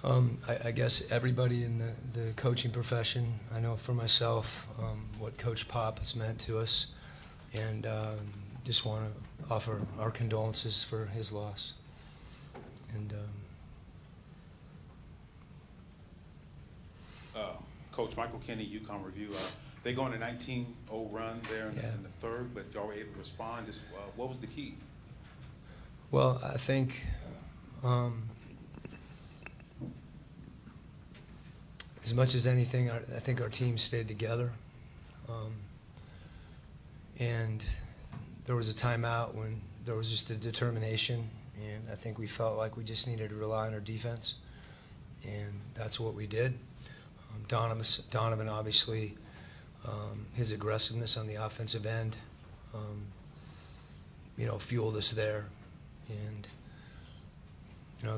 I guess everybody in the coaching profession, I know for myself what Coach Pop has meant to us, and just want to offer our condolences for his loss. And Coach Michael Kenny, UConn Review. They go on a 19-0 run there in the third, but y'all were able to respond. Just, what was the key? well, I think as much as anything, I think our team stayed together. And there was a timeout when there was just a determination, and I think we felt like we just needed to rely on our defense, and that's what we did. Donovan obviously, his aggressiveness on the offensive end, fueled us there, and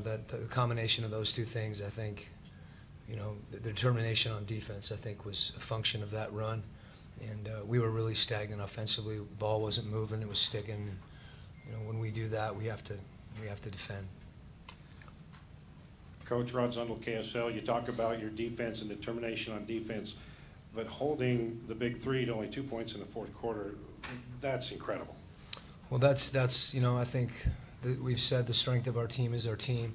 that the combination of those two things, I think, the determination on defense, I think, was a function of that run, and we were really stagnant offensively. Ball wasn't moving; it was sticking. When we do that, we have to defend. Coach Rod Zundel, KSL, you talk about your defense and determination on defense, but holding the big three to only 2 points in the fourth quarter, that's incredible. Well, that's I think we've said the strength of our team is our team,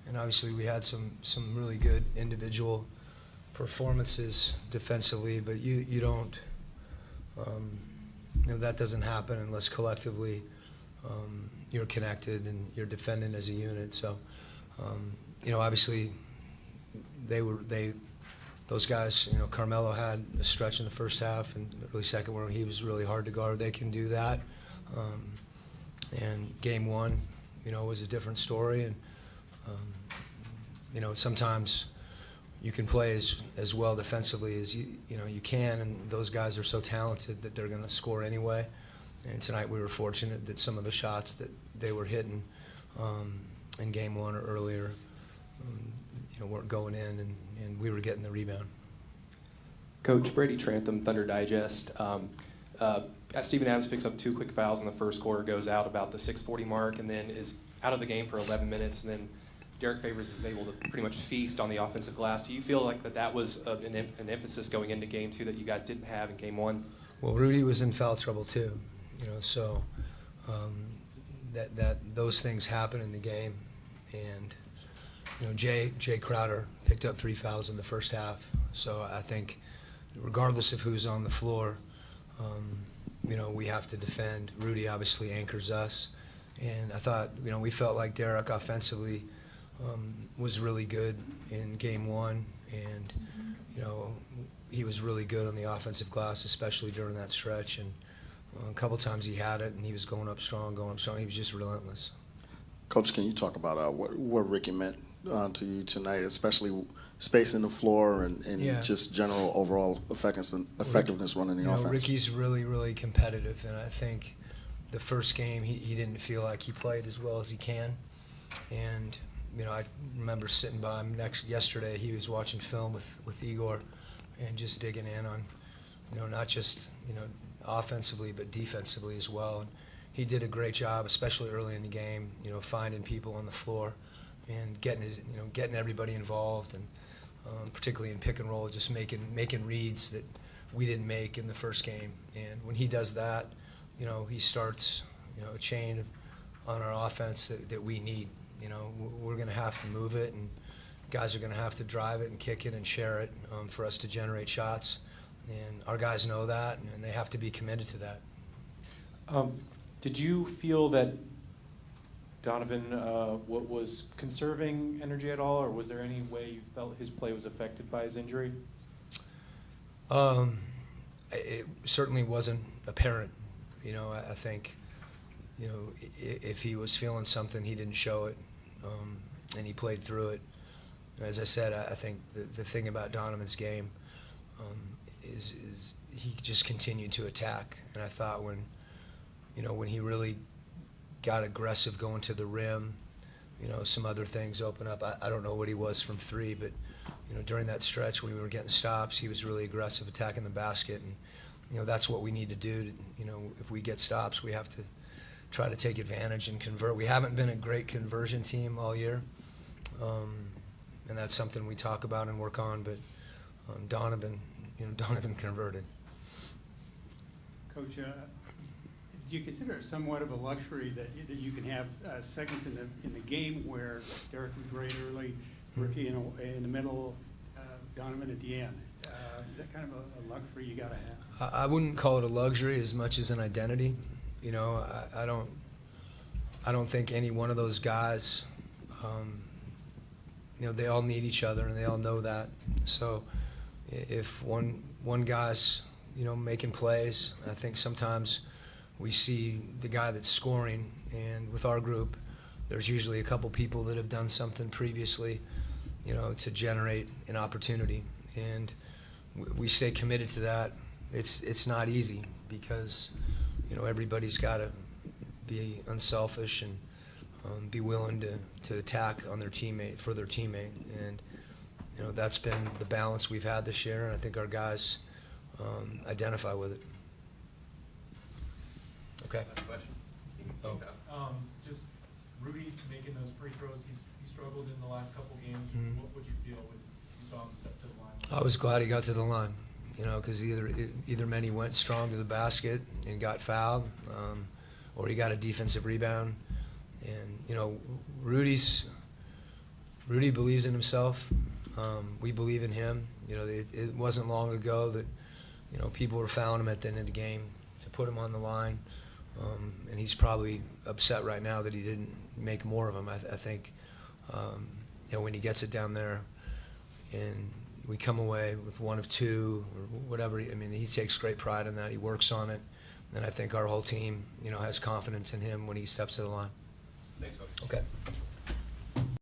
and obviously we had some really good individual performances defensively, but you don't that doesn't happen unless collectively you're connected and you're defending as a unit. So obviously those guys, Carmelo had a stretch in the first half and early second where he was really hard to guard. They can do that. And game one, was a different story. And, sometimes you can play as well defensively as you can, and those guys are so talented that they're going to score anyway. And tonight we were fortunate that some of the shots that they were hitting in game one or earlier, weren't going in, and we were getting the rebound. Coach, Brady Trantham, Thunder Digest. Steven Adams picks up 2 quick fouls in the first quarter, goes out about the 6:40 mark, and then is out of the game for 11 minutes. And then Derek Favors is able to pretty much feast on the offensive glass. Do you feel like that was an emphasis going into game 2 that you guys didn't have in game 1? Well, Rudy was in foul trouble too, so that those things happen in the game, and Jay Crowder picked up 3 fouls in the first half. So I think, regardless of who's on the floor, we have to defend. Rudy obviously anchors us, and I thought we felt like Derek offensively was really good in game 1, and he was really good on the offensive glass, especially during that stretch. And a couple times he had it, and he was going up strong. He was just relentless. Coach, can you talk about what Ricky meant to you tonight, especially spacing the floor and just general overall effectiveness running the offense? Ricky's really, really competitive, and I think the first game he didn't feel like he played as well as he can. And I remember sitting by him yesterday. He was watching film with Igor and just digging in on not just offensively but defensively as well. And he did a great job, especially early in the game, finding people on the floor and getting everybody involved, and particularly in pick and roll, just making reads that we didn't make in the first game. And when he does that, he starts a chain on our offense that we need. We're going to have to move it, and guys are going to have to drive it and kick it and share it for us to generate shots. And our guys know that, and they have to be committed to that. Did you feel that Donovan was conserving energy at all, or was there any way you felt his play was affected by his injury? It certainly wasn't apparent. I think, if he was feeling something, he didn't show it, and he played through it. As I said, I think the thing about Donovan's game is he just continued to attack. And I thought when he really got aggressive going to the rim, some other things open up. I don't know what he was from 3, but during that stretch when we were getting stops, he was really aggressive attacking the basket, and that's what we need to do. If we get stops, we have to try to take advantage and convert. We haven't been a great conversion team all year, and that's something we talk about and work on. But Donovan converted. Coach, do you consider it somewhat of a luxury that you can have seconds in the game where Derek was great early, Ricky in the middle, Donovan at the end? Is that kind of a luxury you got to have? I wouldn't call it a luxury as much as an identity. You know, I don't think any one of those guys, you know, they all need each other and they all know that. So if one guy's, you know, making plays, I think sometimes we see the guy that's scoring, and with our group, there's usually a couple people that have done something previously, you know, to generate an opportunity, and we stay committed to that. It's not easy because, you know, everybody's got to be unselfish and be willing to attack on their teammate for their teammate, and you know that's been the balance we've had this year, and I think our guys identify with it. Okay. Last question. Just Rudy making those free throws. He struggled in the last couple games. Mhm. What would you feel when you saw him step to the line? I was glad he got to the line, you know, because either meant he went strong to the basket and got fouled, or he got a defensive rebound. And you know, Rudy believes in himself. We believe in him. You know, it wasn't long ago that, you know, people were fouling him at the end of the game to put him on the line, and he's probably upset right now that he didn't make more of them. I think, you know, when he gets it down there, and we come away with one of two or whatever. I mean, he takes great pride in that. He works on it, and I think our whole team, you know, has confidence in him when he steps to the line. Thanks, Coach. Okay.